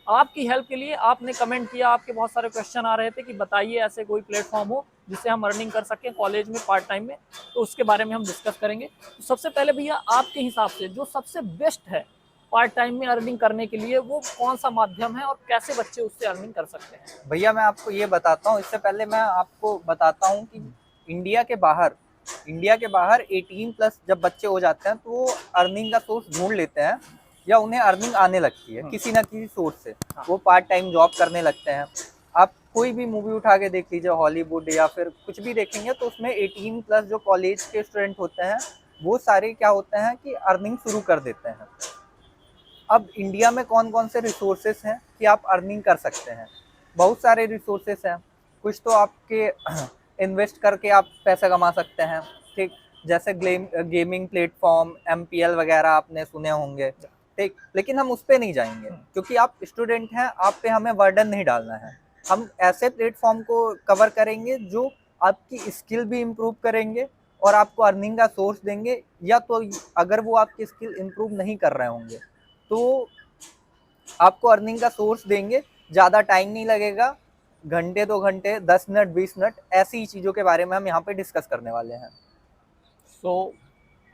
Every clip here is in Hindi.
आपकी हेल्प के लिए आपने कमेंट किया, आपके बहुत सारे क्वेश्चन आ रहे थे कि बताइए ऐसे कोई प्लेटफॉर्म हो जिससे हम अर्निंग कर सकें कॉलेज में पार्ट टाइम में, तो उसके बारे में हम डिस्कस करेंगे। तो सबसे पहले भैया आपके हिसाब से जो सबसे बेस्ट है पार्ट टाइम में अर्निंग करने के लिए वो कौन सा माध्यम है और कैसे बच्चे उससे अर्निंग कर सकते हैं? भैया मैं आपको ये बताता हूँ, इससे पहले मैं आपको बताता हूँ कि इंडिया के बाहर इंडिया के बाहर 18+ जब बच्चे हो जाते हैं तो वो अर्निंग का सोर्स ढूंढ लेते हैं, या उन्हें अर्निंग आने लगती है किसी ना किसी सोर्स से। वो पार्ट टाइम जॉब करने लगते हैं। आप कोई भी मूवी उठा के देख लीजिए, हॉलीवुड या फिर कुछ भी देखेंगे, तो उसमें 18+ जो कॉलेज के स्टूडेंट होते हैं वो सारे क्या होते हैं कि अर्निंग शुरू कर देते हैं। अब इंडिया में कौन कौन से रिसोर्सेस हैं कि आप अर्निंग कर सकते हैं? बहुत सारे रिसोर्सेस हैं। कुछ तो आपके इन्वेस्ट करके आप पैसा कमा सकते हैं, ठीक, जैसे गेमिंग प्लेटफॉर्म एमपीएल वगैरह आपने सुने होंगे, ठीक। लेकिन हम उस पर नहीं जाएंगे क्योंकि आप स्टूडेंट हैं, आप पे हमें वर्डन नहीं डालना है। हम ऐसे प्लेटफॉर्म को कवर करेंगे जो आपकी स्किल भी इम्प्रूव करेंगे और आपको अर्निंग का सोर्स देंगे, या तो अगर वो आपकी स्किल इम्प्रूव नहीं कर रहे होंगे तो आपको अर्निंग का सोर्स देंगे। ज़्यादा टाइम नहीं लगेगा, घंटे 2 घंटे 10 मिनट 20 मिनट, ऐसी ही चीज़ों के बारे में हम यहाँ पे डिस्कस करने वाले हैं। सो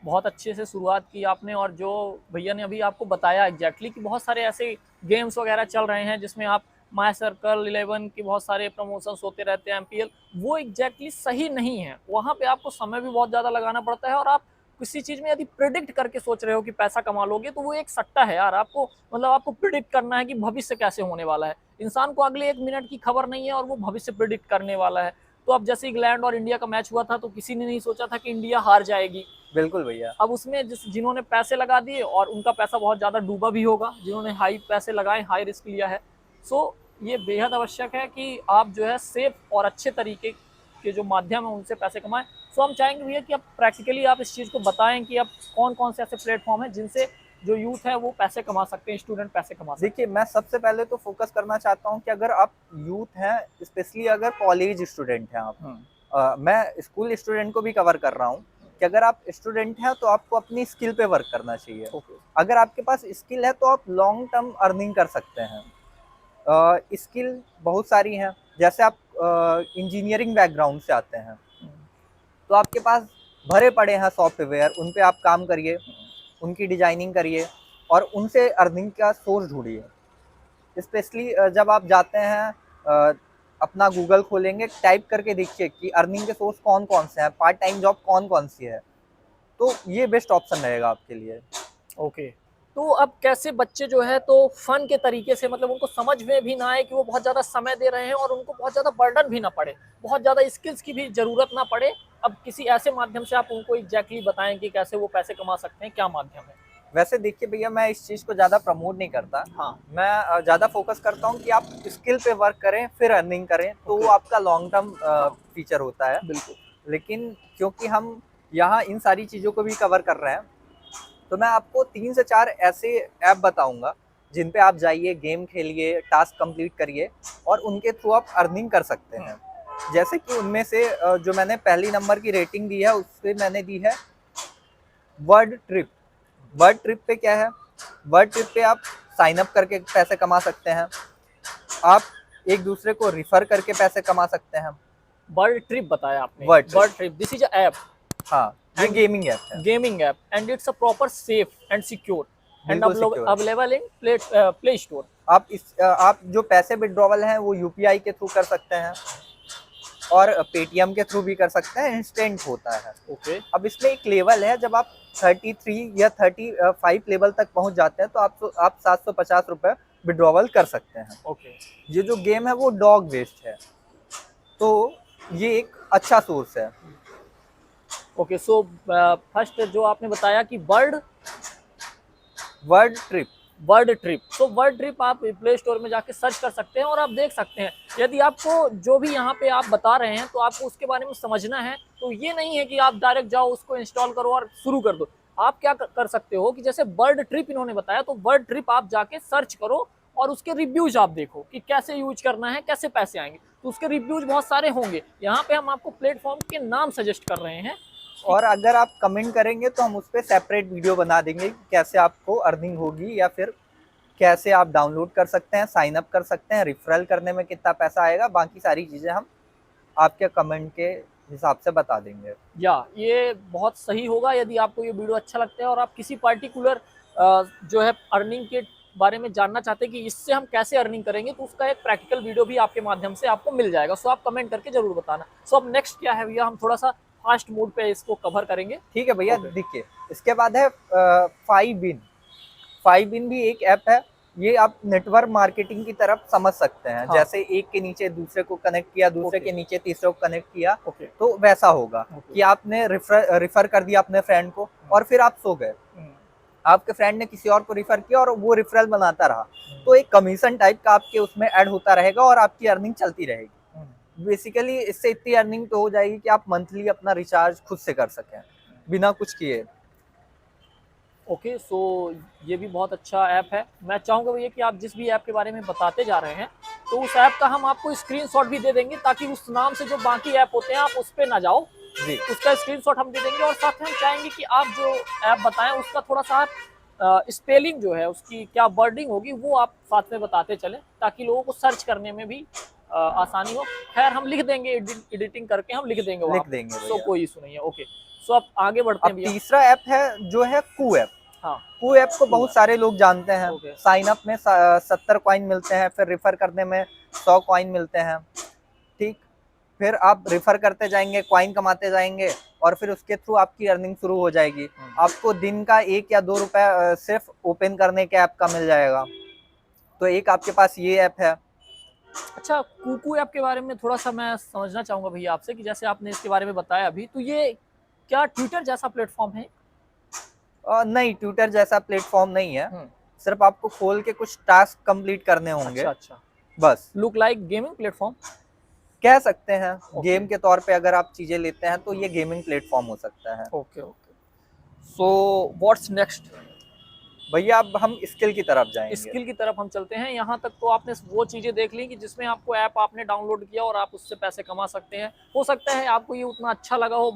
बहुत अच्छे से शुरुआत की आपने, और जो भैया ने अभी आपको बताया एग्जैक्टली कि बहुत सारे ऐसे गेम्स वगैरह चल रहे हैं जिसमें आप माई सर्कल 11 की बहुत सारे प्रमोशंस होते रहते हैं, एमपीएल, वो एग्जैक्टली सही नहीं है। वहाँ पे आपको समय भी बहुत ज़्यादा लगाना पड़ता है, और आप किसी चीज़ में यदि प्रिडिक्ट करके सोच रहे हो कि पैसा कमा लोगे तो वो एक सट्टा है यार। आपको मतलब आपको प्रिडिक्ट करना है कि भविष्य कैसे होने वाला है। इंसान को अगले 1 मिनट की खबर नहीं है और वो भविष्य प्रिडिक्ट करने वाला है। तो अब जैसे इंग्लैंड और इंडिया का मैच हुआ था तो किसी ने नहीं सोचा था कि इंडिया हार जाएगी। बिल्कुल भैया। अब उसमें जिन्होंने पैसे लगा दिए और उनका पैसा बहुत ज़्यादा डूबा भी होगा, जिन्होंने हाई पैसे लगाए, हाई रिस्क लिया है। सो ये बेहद आवश्यक है कि आप जो है सेफ और अच्छे तरीके के जो माध्यम है उनसे पैसे कमाएं। सो हम चाहेंगे भैया कि आप प्रैक्टिकली आप इस चीज़ को बताएं कि अब कौन कौन से ऐसे प्लेटफॉर्म हैं जिनसे जो यूथ है वो पैसे कमा सकते हैं, स्टूडेंट पैसे कमा सकते हैं। देखिए, मैं सबसे पहले तो फोकस करना चाहता हूँ कि अगर आप यूथ हैं, स्पेशली अगर कॉलेज स्टूडेंट हैं आप, मैं स्कूल स्टूडेंट को भी कवर कर रहा हूँ कि अगर आप स्टूडेंट हैं तो आपको अपनी स्किल पे वर्क करना चाहिए। अगर आपके पास स्किल है तो आप लॉन्ग टर्म अर्निंग कर सकते हैं। स्किल बहुत सारी हैं, जैसे आप इंजीनियरिंग बैकग्राउंड से आते हैं तो आपके पास भरे पड़े हैं सॉफ्टवेयर, उन पे आप काम करिए, उनकी डिजाइनिंग करिए और उनसे अर्निंग का सोर्स ढूंढिए। स्पेशली जब आप जाते हैं, अपना गूगल खोलेंगे, टाइप करके देखिए कि अर्निंग के सोर्स कौन कौन से हैं, पार्ट टाइम जॉब कौन कौन सी है, तो ये बेस्ट ऑप्शन रहेगा आपके लिए। ओके। तो अब कैसे बच्चे जो है तो फन के तरीके से, मतलब उनको समझ में भी ना आए कि वो बहुत ज़्यादा समय दे रहे हैं और उनको बहुत ज़्यादा बर्डन भी ना पड़े, बहुत ज़्यादा स्किल्स की भी ज़रूरत ना पड़े, अब किसी ऐसे माध्यम से आप उनको एग्जैक्टली बताएं कि कैसे वो पैसे कमा सकते हैं, क्या माध्यम है? वैसे देखिए भैया, मैं इस चीज़ को ज़्यादा प्रमोट नहीं करता। हाँ। मैं ज़्यादा फोकस करता हूँ कि आप स्किल पे वर्क करें फिर अर्निंग करें, तो वो आपका लॉन्ग टर्म फीचर होता है। बिल्कुल। लेकिन क्योंकि हम यहाँ इन सारी चीज़ों को भी कवर कर रहे हैं, तो मैं आपको 3 से 4 ऐसे ऐप बताऊंगा जिन पे आप जाइए, गेम खेलिए, टास्क कंप्लीट करिए और उनके थ्रू आप अर्निंग कर सकते हैं। जैसे कि उनमें से जो मैंने पहली नंबर की रेटिंग दी है उससे मैंने दी है वर्ड ट्रिप। वर्ड ट्रिप पे क्या है? वर्ड ट्रिप पे आप साइन अप करके पैसे कमा सकते हैं, आप एक दूसरे को रिफर करके पैसे कमा सकते हैं। बर्ड ट्रिप बताया आपने? Word bird trip, this is a app. हाँ, ये गेमिंग ऐप है। Gaming app and it's a proper safe and secure and बिल्कुल सिक्योर है। Available in play store. आप जो पैसे विड्रॉवल हैं वो यूपीआई के थ्रू कर सकते हैं और पेटीएम के थ्रू भी कर सकते हैं, इंस्टेंट होता है। ओके। अब इसमें एक लेवल है, जब आप 33 या 35 लेवल तक पहुंच जाते हैं तो आप 750 रुपये विड्रॉवल कर सकते हैं। ओके। ये जो गेम है वो डॉग बेस्ड है, तो ये एक अच्छा सोर्स है। ओके। सो फर्स्ट जो आपने बताया कि वर्ड ट्रिप। वर्ड ट्रिप, तो वर्ड ट्रिप आप प्ले स्टोर में जाके सर्च कर सकते हैं और आप देख सकते हैं। यदि आपको जो भी यहाँ पे आप बता रहे हैं तो आपको उसके बारे में समझना है, तो ये नहीं है कि आप डायरेक्ट जाओ उसको इंस्टॉल करो और शुरू कर दो। आप क्या कर सकते हो कि जैसे वर्ड ट्रिप इन्होंने बताया, तो वर्ड ट्रिप आप जाके सर्च करो और उसके रिव्यूज आप देखो कि कैसे यूज करना है, कैसे पैसे आएंगे। तो उसके रिव्यूज बहुत सारे होंगे। यहाँ पे हम आपको प्लेटफॉर्म के नाम सजेस्ट कर रहे हैं। और अगर आप कमेंट करेंगे तो हम उस पर सेपरेट वीडियो बना देंगे कि कैसे आपको अर्निंग होगी या फिर कैसे आप डाउनलोड कर सकते हैं, साइन अप कर सकते हैं, रेफरल करने में कितना पैसा आएगा, बाकी सारी चीज़ें हम आपके कमेंट के हिसाब से बता देंगे। या ये बहुत सही होगा यदि आपको ये वीडियो अच्छा लगता है और आप किसी पर्टिकुलर जो है अर्निंग के बारे में जानना चाहते हैं कि इससे हम कैसे अर्निंग करेंगे, तो उसका एक प्रैक्टिकल वीडियो भी आपके माध्यम से आपको मिल जाएगा। सो आप कमेंट करके जरूर बताना। सो अब नेक्स्ट क्या है भैया, हम थोड़ा सा फास्ट मोड पे इसको कवर करेंगे। ठीक है भैया, Okay. देखिए इसके बाद है 5in। 5in भी एक ऐप है, ये आप नेटवर्क मार्केटिंग की तरफ समझ सकते हैं। हाँ। जैसे एक के नीचे दूसरे को कनेक्ट किया, दूसरे Okay. के नीचे तीसरे को कनेक्ट किया, ओके तो वैसा होगा Okay. कि आपने रिफर कर दिया अपने फ्रेंड को और फिर आप सो गए। आपके फ्रेंड ने किसी और को रिफर किया और वो रिफरल बनाता रहा, तो एक कमीशन टाइप का आपके उसमें ऐड होता रहेगा और आपकी अर्निंग चलती रहेगी। बेसिकली इससे इतनी अर्निंग तो हो जाएगी कि आप मंथली अपना रिचार्ज खुद से कर सकें बिना कुछ किए। ओके, सो ये भी बहुत अच्छा ऐप है। मैं चाहूँगा भैया कि आप जिस भी ऐप के बारे में बताते जा रहे हैं, तो उस ऐप का हम आपको स्क्रीनशॉट भी दे देंगे, ताकि उस नाम से जो बाकी ऐप होते हैं आप उस पर ना जाओ। जी, उसका स्क्रीनशॉट हम दे देंगे, और साथ में हम चाहेंगे कि आप जो ऐप बताएं उसका थोड़ा सा स्पेलिंग जो है, उसकी क्या वर्डिंग होगी, वो आप साथ में बताते चलें, ताकि लोगों को सर्च करने में भी आसानी हो। खैर हम लिख देंगे, एडिटिंग करके हम लिख देंगे वहाँ लिख देंगे पे। सो भैया। कोई इशू नहीं है। ओके, सो अब आगे बढ़ते अब हैं भैया। तीसरा ऐप है जो है कू ऐप। हाँ, कू ऐप को बहुत सारे लोग जानते हैं। ओके। साइन अप में 70 कॉइन मिलते हैं, फिर रेफर करने में 100 कॉइन मिलते हैं। ठीक, फिर आप रेफर करते जाएंगे, कॉइन कमाते जाएंगे और फिर उसके थ्रू आपकी अर्निंग शुरू हो जाएगी। आपको दिन का 1 या 2 रुपए सिर्फ ओपन करने के ऐप का मिल जाएगा। तो एक आपके पास ये ऐप है। अच्छा, कुकू ऐप के बारे में थोड़ा सा मैं समझना चाहूंगा भैया आपसे, कि जैसे आपने इसके बारे में बताया अभी, तो ये क्या ट्विटर जैसा प्लेटफॉर्म है? नहीं, ट्विटर जैसा प्लेटफॉर्म नहीं है। सिर्फ आपको खोल के कुछ टास्क कंप्लीट करने होंगे। अच्छा अच्छा, बस लुक लाइक गेमिंग प्लेटफॉर्म। कह सकते हैं। Okay. गेम के तौर पे अगर आप चीजें लेते हैं तो ये गेमिंग प्लेटफॉर्म हो सकता है। Okay okay, so what's next? भैया अब हम स्किल की तरफ जाएंगे। स्किल की तरफ हम चलते हैं। यहाँ तक तो आपने वो चीज़ें देख ली कि जिसमें आपको ऐप आपने डाउनलोड किया और आप उससे पैसे कमा सकते हैं। हो सकता है आपको ये उतना अच्छा लगा हो।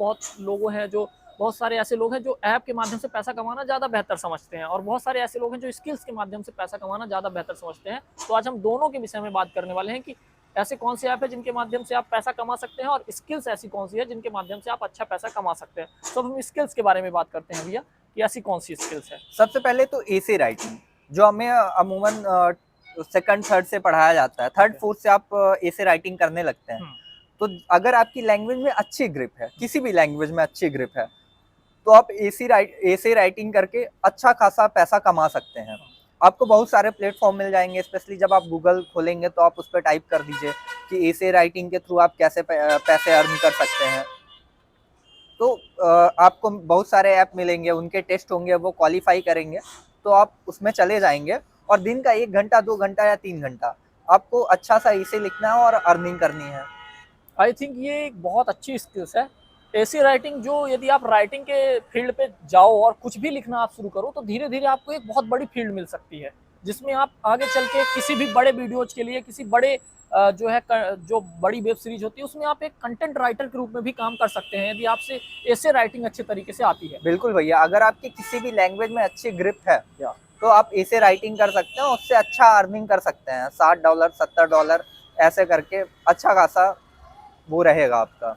बहुत सारे ऐसे लोग हैं जो ऐप के माध्यम से पैसा कमाना ज़्यादा बेहतर समझते हैं, और बहुत सारे ऐसे लोग हैं जो स्किल्स के माध्यम से पैसा कमाना ज़्यादा बेहतर समझते हैं। तो आज हम दोनों के विषय में बात करने वाले हैं कि ऐसे कौन से ऐप है जिनके माध्यम से आप पैसा कमा सकते हैं, और स्किल्स ऐसी कौन सी है जिनके माध्यम से आप अच्छा पैसा कमा सकते हैं। तो हम स्किल्स के बारे में बात करते हैं भैया, कि ऐसी कौन सी स्किल्स है। सबसे पहले तो एसे राइटिंग, जो हमें अमूमन सेकंड थर्ड से पढ़ाया जाता है। थर्ड फोर्थ से आप एसे राइटिंग करने लगते हैं। तो अगर आपकी लैंग्वेज में अच्छी ग्रिप है, किसी भी लैंग्वेज में अच्छी ग्रिप है, तो आप एसे राइटिंग करके अच्छा खासा पैसा कमा सकते हैं। आपको बहुत सारे प्लेटफॉर्म मिल जाएंगे। स्पेशली जब आप गूगल खोलेंगे तो आप उस पर टाइप कर दीजिए कि एसे राइटिंग के थ्रू आप कैसे पैसे अर्न कर सकते हैं। तो आपको बहुत सारे ऐप मिलेंगे, उनके टेस्ट होंगे, वो क्वालिफाई करेंगे तो आप उसमें चले जाएंगे, और दिन का 1 घंटा 2 घंटा या 3 घंटा आपको अच्छा सा इसे लिखना है और अर्निंग करनी है। आई थिंक ये एक बहुत अच्छी स्किल्स है, ऐसी राइटिंग, जो यदि आप राइटिंग के फील्ड पे जाओ और कुछ भी लिखना आप शुरू करो, तो धीरे धीरे आपको एक बहुत बड़ी फील्ड मिल सकती है, जिसमें आप आगे चल के किसी भी बड़े वीडियोज के लिए, किसी बड़े जो बड़ी वेब सीरीज होती है, उसमें आप एक कंटेंट राइटर के रूप में भी काम कर सकते हैं, यदि आपसे ऐसे राइटिंग अच्छे तरीके से आती है। बिल्कुल भैया, अगर आपकी किसी भी लैंग्वेज में अच्छी ग्रिप है तो आप ऐसे राइटिंग कर सकते हैं, उससे अच्छा अर्निंग कर सकते हैं। $60 $70 ऐसे करके अच्छा खासा वो रहेगा आपका।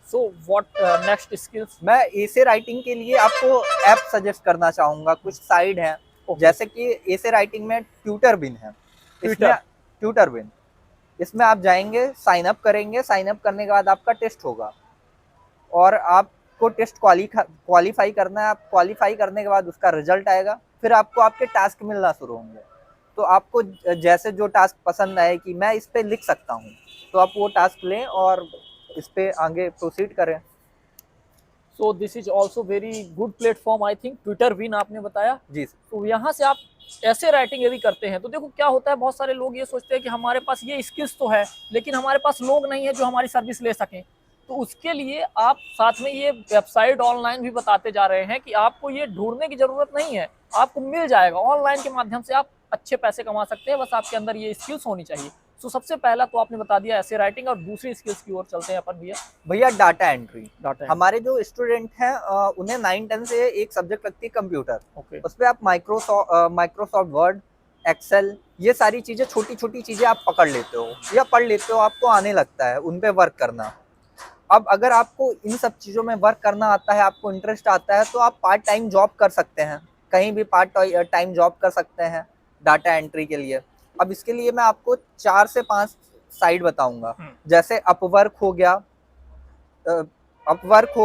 So what next skills? मैं ऐसे राइटिंग के लिए आपको ऐप सजेस्ट करना चाहूंगा। कुछ साइट हैं, जैसे कि ऐसे राइटिंग में ट्यूटरबिन है। ट्यूटरबिन, इसमें आप जाएंगे, साइन अप करेंगे, साइन अप करने के बाद आपका टेस्ट होगा और आपको टेस्ट क्वालिफाई करना है। आप क्वालिफाई करने के बाद उसका रिजल्ट आएगा, फिर आपको आपके टास्क मिलना शुरू होंगे। तो आपको जैसे जो टास्क पसंद आए कि मैं इस पे लिख सकता हूँ, तो आप वो टास्क लें और इस पे आगे प्रोसीड करें। So this is also very good platform, I think. ट्विटरबिन आपने बताया जी। तो यहाँ से आप ऐसे राइटिंग यदि करते हैं, तो देखो क्या होता है, बहुत सारे लोग ये सोचते हैं कि हमारे पास ये स्किल्स तो है, लेकिन हमारे पास लोग नहीं है जो हमारी सर्विस ले सकें। तो उसके लिए आप साथ में ये वेबसाइट ऑनलाइन भी बताते जा रहे हैं कि आपको ये ढूंढने की जरूरत नहीं है, आपको मिल जाएगा। ऑनलाइन के माध्यम से आप अच्छे पैसे कमा सकते हैं, बस आपके अंदर ये स्किल्स होनी चाहिए। तो सबसे पहला तो आपने बता दिया ऐसे राइटिंग, और दूसरी स्किल्स की ओर चलते हैं अपन भैया डाटा एंट्री। डाटा हमारे जो स्टूडेंट हैं उन्हें 9-10 से एक सब्जेक्ट लगती है कंप्यूटर। ओके। उस पर आप माइक्रोसॉफ्ट वर्ड, एक्सेल, ये सारी चीजें, छोटी छोटी चीजें आप पकड़ लेते हो या पढ़ लेते हो, आपको आने लगता है उन पे वर्क करना। अब अगर आपको इन सब चीजों में वर्क करना आता है, आपको इंटरेस्ट आता है, तो आप पार्ट टाइम जॉब कर सकते हैं, कहीं भी पार्ट टाइम जॉब कर सकते हैं डाटा एंट्री के लिए। अब इसके लिए मैं आपको 4 से 5 साइट बताऊंगा, जैसे अपवर्क हो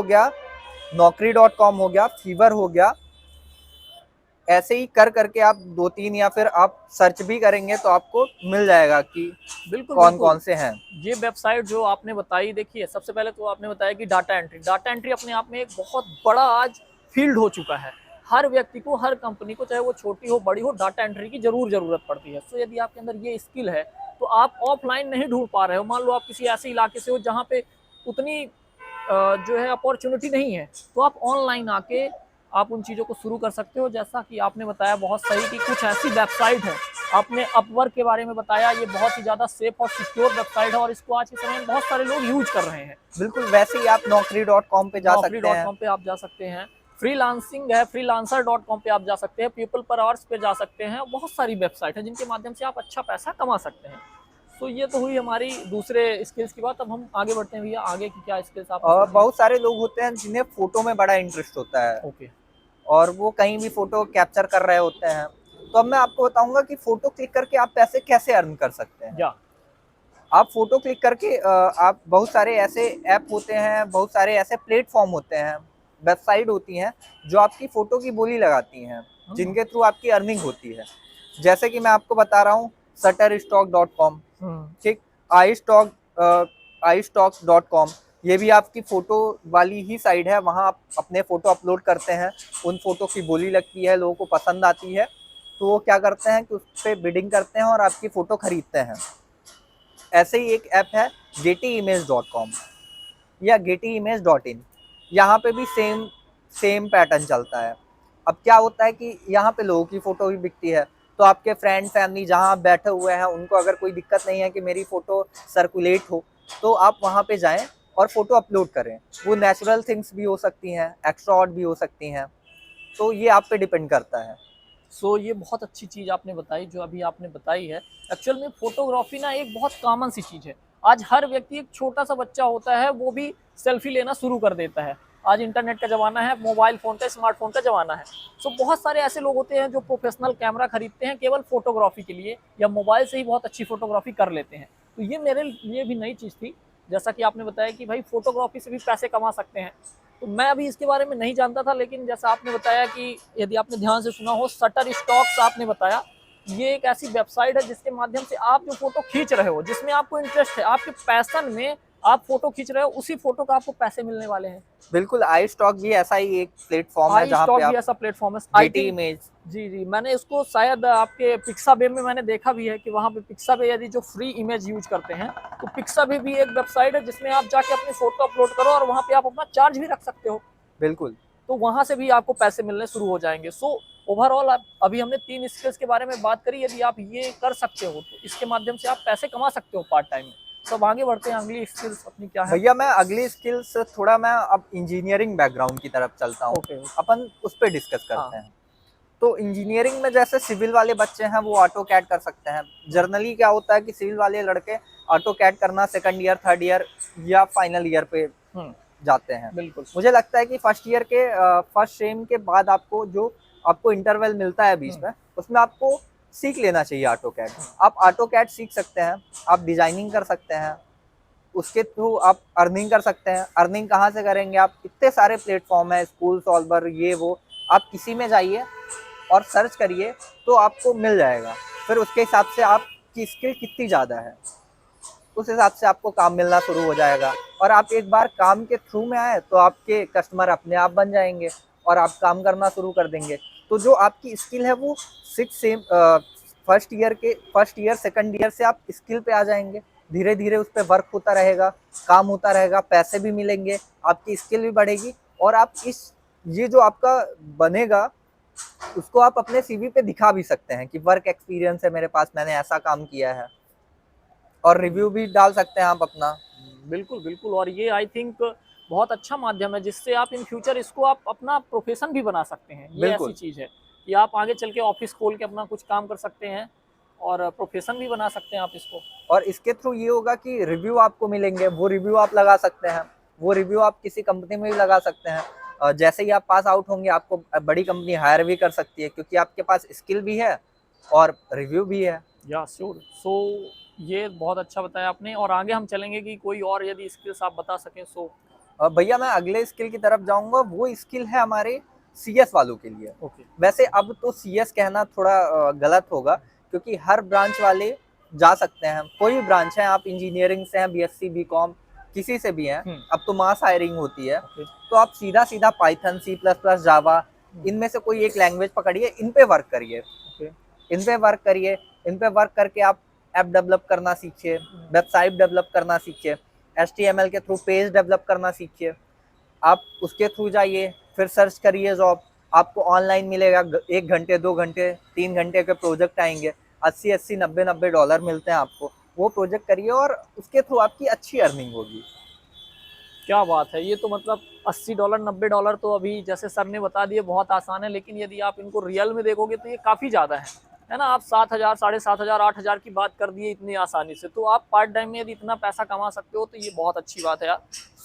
गया, Naukri.com हो गया, फीवर हो गया। ऐसे ही कर करके आप 2-3 या फिर आप सर्च भी करेंगे तो आपको मिल जाएगा कि बिल्कुल कौन बिल्कुल। कौन से हैं। ये वेबसाइट जो आपने बताई, देखिए सबसे पहले तो आपने बताया कि डाटा एंट्री अपने आप में एक बहुत बड़ा आज फील्ड हो चुका है। हर व्यक्ति को, हर कंपनी को, चाहे वो छोटी हो बड़ी हो, डाटा एंट्री की जरूरत पड़ती है। तो यदि आपके अंदर ये स्किल है तो आप ऑफलाइन नहीं ढूंढ पा रहे हो, मान लो आप किसी ऐसे इलाके से हो जहाँ पे उतनी जो है अपॉर्चुनिटी नहीं है, तो आप ऑनलाइन आके आप उन चीज़ों को शुरू कर सकते हो। जैसा कि आपने बताया बहुत सही कि कुछ ऐसी वेबसाइट है, आपने अपवर्क के बारे में बताया, ये बहुत ही ज़्यादा सेफ और सिक्योर वेबसाइट है और इसको आज के समय में बहुत सारे लोग यूज कर रहे हैं। बिल्कुल, वैसे ही आप Naukri.com पे जा सकते हैं। Naukri.com पे आप जा सकते हैं, फ्रीलांसिंग है, freelancer.com पे आप जा सकते हैं, पीपल पर आवर्स पे जा सकते हैं। बहुत सारी वेबसाइट है जिनके माध्यम से आप अच्छा पैसा कमा सकते हैं। तो ये तो हुई हमारी दूसरे स्किल्स की बात। अब हम आगे बढ़ते हैं भैया, आगे की क्या स्किल्स आप बहुत सारे लोग होते हैं जिन्हें फोटो में बड़ा इंटरेस्ट होता है, ओके, और वो कहीं भी फोटो कैप्चर कर रहे होते हैं। तो अब मैं आपको बताऊंगा कि फोटो क्लिक करके आप पैसे कैसे अर्न कर सकते हैं। या आप फोटो क्लिक करके आप, बहुत सारे ऐसे ऐप होते हैं, बहुत सारे ऐसे प्लेटफॉर्म होते हैं, वेबसाइट होती हैं जो आपकी फोटो की बोली लगाती हैं, जिनके थ्रू आपकी अर्निंग होती है। जैसे कि मैं आपको बता रहा हूँ shutterstock.com, ठीक, iStock.com, ये भी आपकी फोटो वाली ही साइट है। वहाँ आप अपने फोटो अपलोड करते हैं, उन फोटो की बोली लगती है, लोगों को पसंद आती है, तो वो क्या करते हैं कि उस पर बिडिंग करते हैं और आपकी फोटो खरीदते हैं। ऐसे ही एक ऐप है gettyimage.com या gettyimage.in, यहाँ पे भी सेम पैटर्न चलता है। अब क्या होता है कि यहाँ पे लोगों की फोटो भी बिकती है, तो आपके फ्रेंड फैमिली जहाँ आप बैठे हुए हैं, उनको अगर कोई दिक्कत नहीं है कि मेरी फोटो सर्कुलेट हो, तो आप वहाँ पे जाएं और फोटो अपलोड करें। वो नेचुरल थिंग्स भी हो सकती हैं, एक्स्ट्रा ऑड भी हो सकती हैं, तो ये आप पे डिपेंड करता है। सो ये बहुत अच्छी चीज़ आपने बताई जो अभी आपने बताई है। एक्चुअल में फोटोग्राफी ना एक बहुत कॉमन सी चीज़ है। आज हर व्यक्ति, एक छोटा सा बच्चा होता है वो भी सेल्फी लेना शुरू कर देता है। आज इंटरनेट का ज़माना है, मोबाइल फ़ोन का, स्मार्टफोन का ज़माना है। सो बहुत सारे ऐसे लोग होते हैं जो प्रोफेशनल कैमरा खरीदते हैं केवल फोटोग्राफी के लिए, या मोबाइल से ही बहुत अच्छी फोटोग्राफी कर लेते हैं। तो ये मेरे लिए भी नई चीज़ थी। जैसा कि आपने बताया कि भाई फोटोग्राफी से भी पैसे कमा सकते हैं, तो मैं अभी इसके बारे में नहीं जानता था। लेकिन जैसा आपने बताया कि यदि आपने ध्यान से सुना हो, शटर स्टॉक्स आपने बताया, ये एक ऐसी वेबसाइट है जिसके माध्यम से आप जो फोटो खींच रहे हो, जिसमें आपको इंटरेस्ट है, आपके पैशन में आप फोटो खींच रहे हो, उसी फोटो का आपको पैसे मिलने वाले हैं। बिल्कुल, iStock भी ऐसा ही एक प्लेटफॉर्म है आई जहाँ स्टॉक पे भी आप ऐसा प्लेटफॉर्म है, गेटी आईटी। इमेज, जी जी, मैंने इसको शायद आपके पिक्साबे में मैंने देखा भी है कि वहाँ पे पिक्साबे यदि जो फ्री इमेज यूज करते हैं, तो पिक्साबे भी एक वेबसाइट है जिसमें आप जाके अपनी फोटो अपलोड करो और वहाँ पे आप अपना चार्ज भी रख सकते हो, बिल्कुल। तो वहां से भी आपको पैसे मिलने शुरू हो जाएंगे। सो ओवरऑल अभी हमने 3 स्किल्स के बारे में बात करी। यदि आप ये कर सकते हो तो इसके माध्यम से आप पैसे कमा सकते हो पार्ट टाइम में। तो अब आगे बढ़ते हैं, अगली स्किल्स अपनी क्या है? भैया मैं अगली स्किल से थोड़ा, मैं अब इंजीनियरिंग बैकग्राउंड की तरफ चलता हूँ, ओके। अपन उस पर डिस्कस करते हाँ। हैं। तो इंजीनियरिंग में जैसे सिविल वाले बच्चे हैं वो ऑटो कैड कर सकते हैं। जनरली क्या होता है कि सिविल वाले लड़के ऑटो कैड करना सेकंड ईयर, थर्ड ईयर या फाइनल ईयर पे जाते हैं। बिल्कुल। मुझे लगता है कि फर्स्ट सेम के बाद आपको जो आपको इंटरवल मिलता है बीच में, उसमें आपको सीख लेना चाहिए ऑटो कैड। आप ऑटो कैड सीख सकते हैं, आप डिजाइनिंग कर सकते हैं, उसके थ्रू आप अर्निंग कर सकते हैं। अर्निंग कहाँ से करेंगे आप? इतने सारे प्लेटफॉर्म है, स्कूल सॉल्वर, ये वो, आप किसी में जाइए और सर्च करिए तो आपको मिल जाएगा। फिर उसके हिसाब से आपकी स्किल कितनी ज़्यादा है, उस हिसाब से आपको काम मिलना शुरू हो जाएगा। और आप एक बार काम के थ्रू में आए तो आपके कस्टमर अपने आप बन जाएंगे और आप काम करना शुरू कर देंगे। तो जो आपकी स्किल है वो फर्स्ट ईयर सेकंड ईयर से आप स्किल पे आ जाएंगे। धीरे धीरे उस पर वर्क होता रहेगा, काम होता रहेगा, पैसे भी मिलेंगे, आपकी स्किल भी बढ़ेगी, और आप ये जो आपका बनेगा उसको आप अपने सीवी पे दिखा भी सकते हैं कि वर्क एक्सपीरियंस है मेरे पास, मैंने ऐसा काम किया है, और रिव्यू भी डाल सकते हैं आप अपना। बिल्कुल बिल्कुल। और ये आई थिंक बहुत अच्छा माध्यम है जिससे आप इन फ्यूचर इसको आप अपना प्रोफेशन भी बना सकते हैं। ये ऐसी बिल्कुल। चीज़ है कि आप आगे चल के ऑफिस खोल के अपना कुछ काम कर सकते हैं और प्रोफेशन भी बना सकते हैं आप इसको। और इसके थ्रू ये होगा कि रिव्यू आपको मिलेंगे, वो रिव्यू आप लगा सकते हैं, वो रिव्यू आप किसी कंपनी में भी लगा सकते हैं। जैसे ही आप पास आउट होंगे आपको बड़ी कंपनी हायर भी कर सकती है, क्योंकि आपके पास स्किल भी है और रिव्यू भी है। या श्योर। सो ये बहुत अच्छा बताया आपने, और आगे हम चलेंगे कि कोई और यदि स्किल्स आप बता सकें सो। भैया मैं अगले स्किल की तरफ जाऊंगा, वो स्किल है हमारे सीएस वालों के लिए। ओके। वैसे अब तो सीएस कहना थोड़ा गलत होगा, क्योंकि हर ब्रांच वाले जा सकते हैं, कोई भी ब्रांच है, आप इंजीनियरिंग से हैं, बीएससी बीकॉम किसी से भी हैं, अब तो मास हायरिंग होती है। तो आप सीधा सीधा पाइथन, सी प्लस प्लस, जावा, इनमें से कोई एक लैंग्वेज पकड़िए, इन पे वर्क करिए, इन पे वर्क करिए। इन पे वर्क करके आप ऐप डेवलप करना सीखिए, वेबसाइट डेवलप करना सीखिए, HTML के थ्रू पेज डेवलप करना सीखिए। आप उसके थ्रू जाइए, फिर सर्च करिए जॉब, आपको ऑनलाइन मिलेगा। 1 घंटे 2 घंटे 3 घंटे के प्रोजेक्ट आएंगे, 80 90 डॉलर मिलते हैं आपको। वो प्रोजेक्ट करिए और उसके थ्रू आपकी अच्छी अर्निंग होगी। क्या बात है, ये तो मतलब $80 $90 तो अभी जैसे सर ने बता दिए बहुत आसान है, लेकिन यदि आप इनको रियल में देखोगे तो ये काफ़ी ज़्यादा है ना। आप 7,000 7,500 8,000 की बात कर दिए इतनी आसानी से, तो आप पार्ट टाइम में यदि इतना पैसा कमा सकते हो तो ये बहुत अच्छी बात है यार।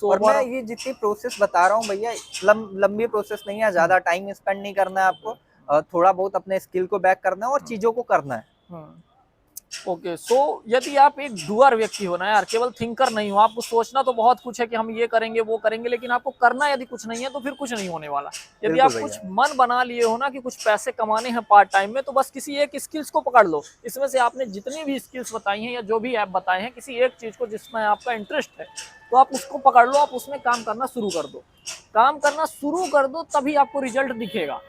और मैं ये जितनी प्रोसेस बता रहा हूँ भैया, लंबी प्रोसेस नहीं है, ज़्यादा टाइम स्पेंड नहीं करना है आपको, थोड़ा बहुत अपने स्किल को बैक करना है और चीज़ों को करना है। ओके। सो यदि आप एक डूअर व्यक्ति हो ना यार, केवल थिंकर नहीं हो, आपको सोचना तो बहुत कुछ है कि हम ये करेंगे वो करेंगे, लेकिन आपको करना यदि कुछ नहीं है तो फिर कुछ नहीं होने वाला। यदि आप कुछ मन बना लिए हो ना कि कुछ पैसे कमाने हैं पार्ट टाइम में, तो बस किसी एक स्किल्स को पकड़ लो। इसमें से आपने जितनी भी स्किल्स बताई हैं या जो भी ऐप बताए हैं, किसी एक चीज को जिसमें आपका इंटरेस्ट है तो आप उसको पकड़ लो, आप उसमें काम करना शुरू कर दो। काम करना शुरू कर दो तभी आपको रिजल्ट दिखेगा।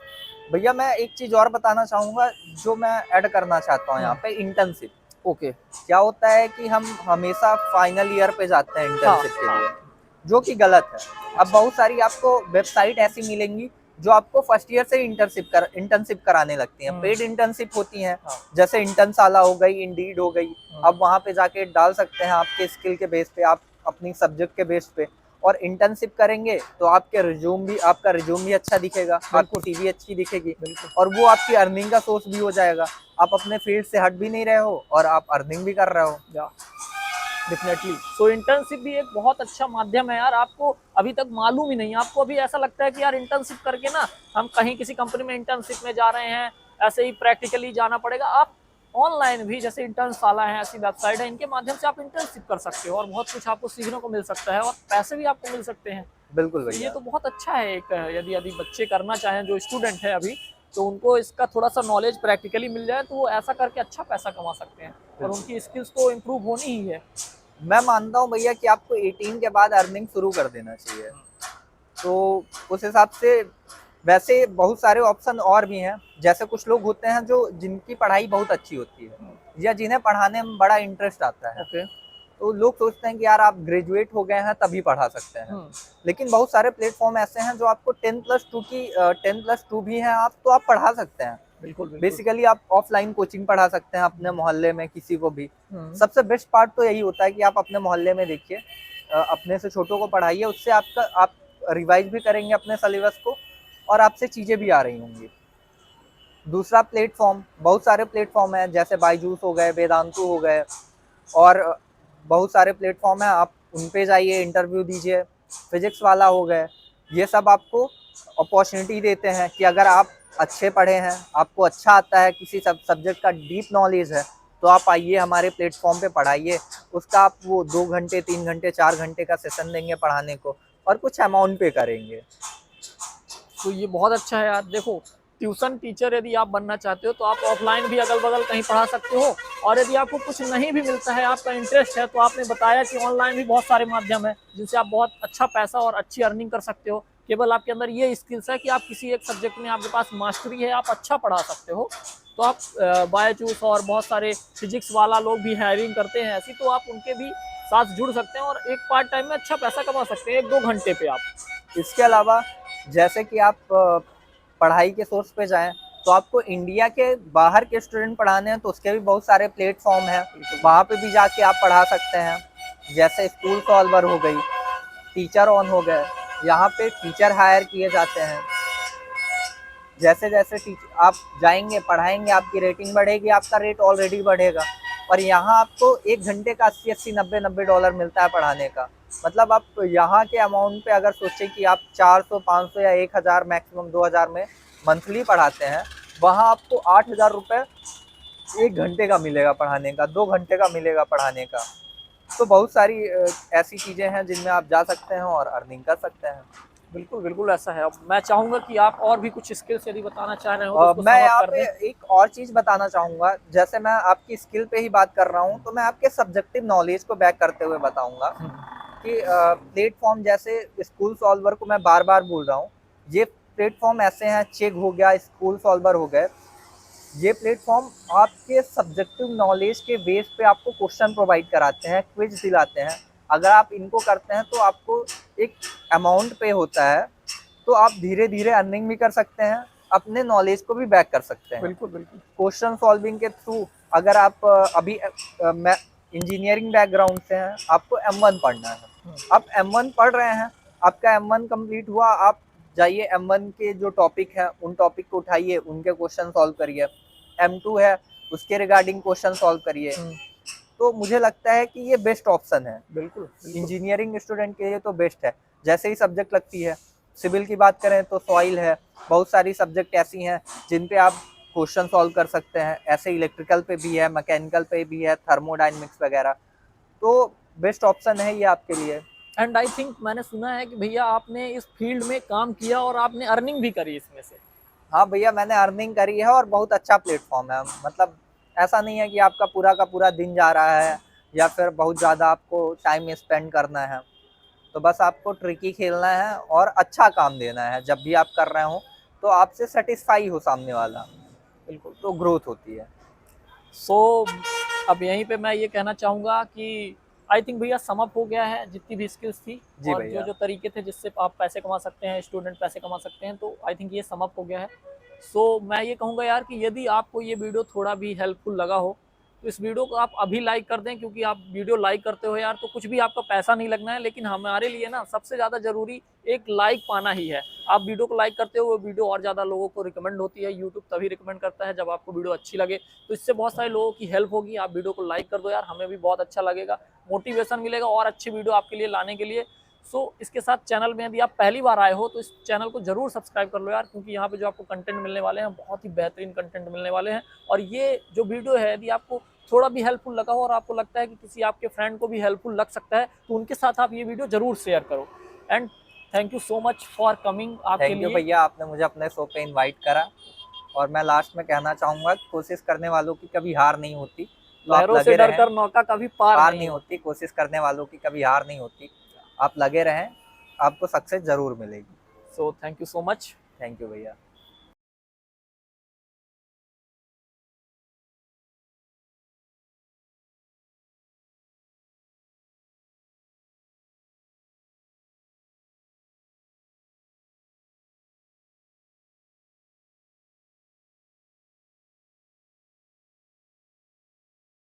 भैया मैं एक चीज और बताना चाहूंगा, जो मैं ऐड करना चाहता हूँ यहाँ पे, इंटर्नशिप। ओके। क्या होता है कि हम हमेशा फाइनल ईयर पे जाते हैं इंटर्नशिप के लिए, जो कि गलत है। अब बहुत सारी आपको वेबसाइट ऐसी मिलेंगी जो आपको फर्स्ट ईयर से इंटर्नशिप कराने लगती हैं, पेड इंटर्नशिप होती हैं, जैसे इंटर्नशाला हो गई, इंडीड हो गई। अब वहाँ पे जाके डाल सकते हैं आपके स्किल के बेस पे, आप अपनी सब्जेक्ट के बेस पे, और इंटर्नशिप करेंगे तो आपका रिज्यूम भी अच्छा दिखेगा, आपको टीवी अच्छी दिखेगी, और वो आपकी अर्निंग का सोर्स भी हो जाएगा। आप अपने फील्ड से हट भी नहीं रहे हो और आप अर्निंग भी कर रहे हो। डेफिनेटली। सो इंटर्नशिप भी एक बहुत अच्छा माध्यम है यार, आपको अभी तक मालूम ही नहीं, आपको अभी ऐसा लगता है कि यार इंटर्नशिप करके ना हम कहीं किसी कंपनी में इंटर्नशिप में जा रहे हैं, ऐसे ही प्रैक्टिकली जाना पड़ेगा। आप ऑनलाइन भी, जैसे इंटर्नशाला है, ऐसी वेबसाइट है, इनके माध्यम से आप इंटर्नशिप कर सकते हो और बहुत कुछ आपको सीखने को मिल सकता है और पैसे भी आपको मिल सकते हैं। बिल्कुल ये तो बहुत अच्छा है एक, यदि बच्चे करना चाहें जो स्टूडेंट है अभी, तो उनको इसका थोड़ा सा नॉलेज प्रैक्टिकली मिल जाए तो वो ऐसा करके अच्छा पैसा कमा सकते हैं और उनकी स्किल्स तो इम्प्रूव होनी ही है। मैं मानता हूँ भैया कि आपको 18 के बाद अर्निंग शुरू कर देना चाहिए। तो उस हिसाब से वैसे बहुत सारे ऑप्शन और भी हैं, जैसे कुछ लोग होते हैं जो जिनकी पढ़ाई बहुत अच्छी होती है या जिन्हें पढ़ाने में बड़ा इंटरेस्ट आता है। तो लोग सोचते हैं कि यार आप ग्रेजुएट हो गए हैं तभी पढ़ा सकते हैं, लेकिन बहुत सारे प्लेटफॉर्म ऐसे हैं जो आपको 10+2 भी हैं आप, तो आप पढ़ा सकते हैं। बेसिकली आप ऑफलाइन कोचिंग पढ़ा सकते हैं अपने मोहल्ले में किसी को भी। सबसे बेस्ट पार्ट तो यही होता है कि आप अपने मोहल्ले में देखिए, अपने से छोटों को पढ़ाइए, उससे आप रिवाइज भी करेंगे अपने सिलेबस को और आपसे चीजें भी आ रही होंगी। दूसरा प्लेटफॉर्म, बहुत सारे प्लेटफॉर्म हैं, जैसे बायजूस हो गए, वेदांतु हो गए, और बहुत सारे प्लेटफॉर्म हैं, आप उन पे जाइए, इंटरव्यू दीजिए। फिजिक्स वाला हो गए, ये सब आपको अपॉर्चुनिटी देते हैं कि अगर आप अच्छे पढ़े हैं, आपको अच्छा आता है, किसी सब्जेक्ट का डीप नॉलेज है, तो आप आइए हमारे प्लेटफॉर्म पे पढ़ाइए। उसका आप वो 2 घंटे 3 घंटे 4 घंटे का सेशन देंगे पढ़ाने को और कुछ अमाउंट पे करेंगे। तो ये बहुत अच्छा है यार। देखो, ट्यूशन टीचर यदि आप बनना चाहते हो तो आप ऑफलाइन भी अगल बगल कहीं पढ़ा सकते हो, और यदि आपको कुछ नहीं भी मिलता है, आपका इंटरेस्ट है, तो आपने बताया कि ऑनलाइन भी बहुत सारे माध्यम है जिनसे आप बहुत अच्छा पैसा और अच्छी अर्निंग कर सकते हो। केवल आपके अंदर ये स्किल्स है कि आप किसी एक सब्जेक्ट में आपके पास मास्टरी है, आप अच्छा पढ़ा सकते हो, तो आप बायोचूस और बहुत सारे फिजिक्स वाला लोग भी हायरिंग करते हैं ऐसी, तो आप उनके भी साथ जुड़ सकते हैं और एक पार्ट टाइम में अच्छा पैसा कमा सकते हैं 1-2 घंटे पे आप। इसके अलावा जैसे कि आप पढ़ाई के सोर्स पे जाएं, तो आपको इंडिया के बाहर के स्टूडेंट पढ़ाने हैं तो उसके भी बहुत सारे प्लेटफॉर्म हैं, वहाँ पे भी जाके आप पढ़ा सकते हैं। जैसे स्कूल सॉल्वर हो गई, टीचर ऑन हो गए, यहाँ पे टीचर हायर किए जाते हैं। जैसे जैसे आप जाएंगे पढ़ाएंगे, आपकी रेटिंग बढ़ेगी, आपका रेट ऑलरेडी बढ़ेगा। और यहाँ आपको 1 घंटे का 80-80 $90 मिलता है पढ़ाने का। मतलब आप यहाँ के अमाउंट पे अगर सोचें कि आप 400-500 या 1000 मैक्सिमम 2000 में मंथली पढ़ाते हैं, वहाँ आपको 8000 रुपये 1 घंटे का मिलेगा पढ़ाने का, 2 घंटे का मिलेगा पढ़ाने का। तो बहुत सारी ऐसी चीज़ें हैं जिनमें आप जा सकते हैं और अर्निंग कर सकते हैं। बिल्कुल बिल्कुल ऐसा है। अब मैं चाहूंगा कि आप और भी कुछ स्किल्स यदि बताना चाह रहे हो तो उसको मैं सम अप यहाँ कर पे दें। एक और चीज़ बताना चाहूँगा, जैसे मैं आपकी स्किल पे ही बात कर रहा हूँ, तो मैं आपके सब्जेक्टिव नॉलेज को बैक करते हुए बताऊँगा कि प्लेटफॉर्म जैसे स्कूल सॉल्वर को मैं बार बार बोल रहा हूँ, ये प्लेटफॉर्म ऐसे हैं, चेक हो गया, स्कूल सॉल्वर हो गए, ये प्लेटफॉर्म आपके सब्जेक्टिव नॉलेज के बेस पे आपको क्वेश्चन प्रोवाइड कराते हैं, क्विज दिलाते हैं। अगर आप इनको करते हैं तो आपको एक अमाउंट पे होता है, तो आप धीरे धीरे अर्निंग भी कर सकते हैं, अपने नॉलेज को भी बैक कर सकते हैं। बिल्कुल बिल्कुल क्वेश्चन सॉल्विंग के थ्रू अगर आप अभी मैं इंजीनियरिंग बैकग्राउंड से हैं, आपको M1 पढ़ना है, आप M1 पढ़ रहे हैं, आपका M1 कंप्लीट हुआ, आप जाइए M1 के जो टॉपिक हैं उन टॉपिक को उठाइए, उनके क्वेश्चन सॉल्व करिए। M2 है, उसके रिगार्डिंग क्वेश्चन सॉल्व करिए। तो मुझे लगता है कि ये बेस्ट ऑप्शन है, बिल्कुल इंजीनियरिंग स्टूडेंट के लिए तो बेस्ट है। जैसे ही सब्जेक्ट लगती है, सिविल की बात करें तो सॉइल है, बहुत सारी सब्जेक्ट ऐसी हैं जिन पे आप क्वेश्चन सॉल्व कर सकते हैं। ऐसे इलेक्ट्रिकल पे भी है, मैकेनिकल पे भी है, थर्मोडायनेमिक्स वगैरह। तो बेस्ट ऑप्शन है ये आपके लिए। एंड आई थिंक मैंने सुना है कि भैया आपने इस फील्ड में काम किया और आपने अर्निंग भी करी इसमें से। हाँ भैया, मैंने अर्निंग करी है और बहुत अच्छा प्लेटफॉर्म है। मतलब ऐसा नहीं है कि आपका पूरा का पूरा दिन जा रहा है या फिर बहुत ज़्यादा आपको टाइम स्पेंड करना है। तो बस आपको ट्रिकी खेलना है और अच्छा काम देना है। जब भी आप कर रहे हो तो आपसे सेटिस्फाई हो सामने वाला, बिल्कुल। तो ग्रोथ होती है। सो अब यहीं पे मैं ये कहना चाहूँगा कि आई थिंक भैया सम अप हो गया है जितनी भी स्किल्स थी जी और जो भैया। जो तरीके थे जिससे आप पैसे कमा सकते हैं, स्टूडेंट पैसे कमा सकते हैं, तो आई थिंक ये सम अप हो गया है। सो मैं ये कहूँगा यार कि यदि आपको ये वीडियो थोड़ा भी हेल्पफुल लगा हो तो इस वीडियो को आप अभी लाइक कर दें, क्योंकि आप वीडियो लाइक करते हो यार तो कुछ भी आपका पैसा नहीं लगना है, लेकिन हमारे लिए ना सबसे ज़्यादा ज़रूरी एक लाइक पाना ही है। आप वीडियो को लाइक करते हो, वो वीडियो और ज़्यादा लोगों को रिकमेंड होती है। यूट्यूब तभी रिकमेंड करता है जब आपको वीडियो अच्छी लगे, तो इससे बहुत सारे लोगों की हेल्प होगी। आप वीडियो को लाइक कर दो यार, हमें भी बहुत अच्छा लगेगा, मोटिवेशन मिलेगा और अच्छी वीडियो आपके लिए लाने के लिए। इसके साथ चैनल में यदि आप पहली बार आए हो तो इस चैनल को जरूर सब्सक्राइब कर लो यार, क्योंकि यहाँ पे जो आपको कंटेंट मिलने वाले हैं बहुत ही बेहतरीन कंटेंट मिलने वाले हैं। और ये जो वीडियो है यदि आपको थोड़ा भी हेल्पफुल लगा हो और आपको लगता है कि किसी आपके फ्रेंड को भी हेल्पफुल लग सकता है, तो उनके साथ आप ये वीडियो जरूर शेयर करो। And thank you so much for coming आपके थैंक यू लिए। भैया, आपने मुझे अपने शो पे इनवाइट करा। और मैं लास्ट में कहना चाहूँगा, कोशिश करने वालों की कभी हार नहीं होती, तो आप लहरों से लगे रहें। डरकर नौका कभी पार हार नहीं नहीं होती। होती, कोशिश करने वालों की कभी हार नहीं होती। आप लगे रहें, आपको सक्सेस ज़रूर मिलेगी। So thank you so much. Thank you भैया।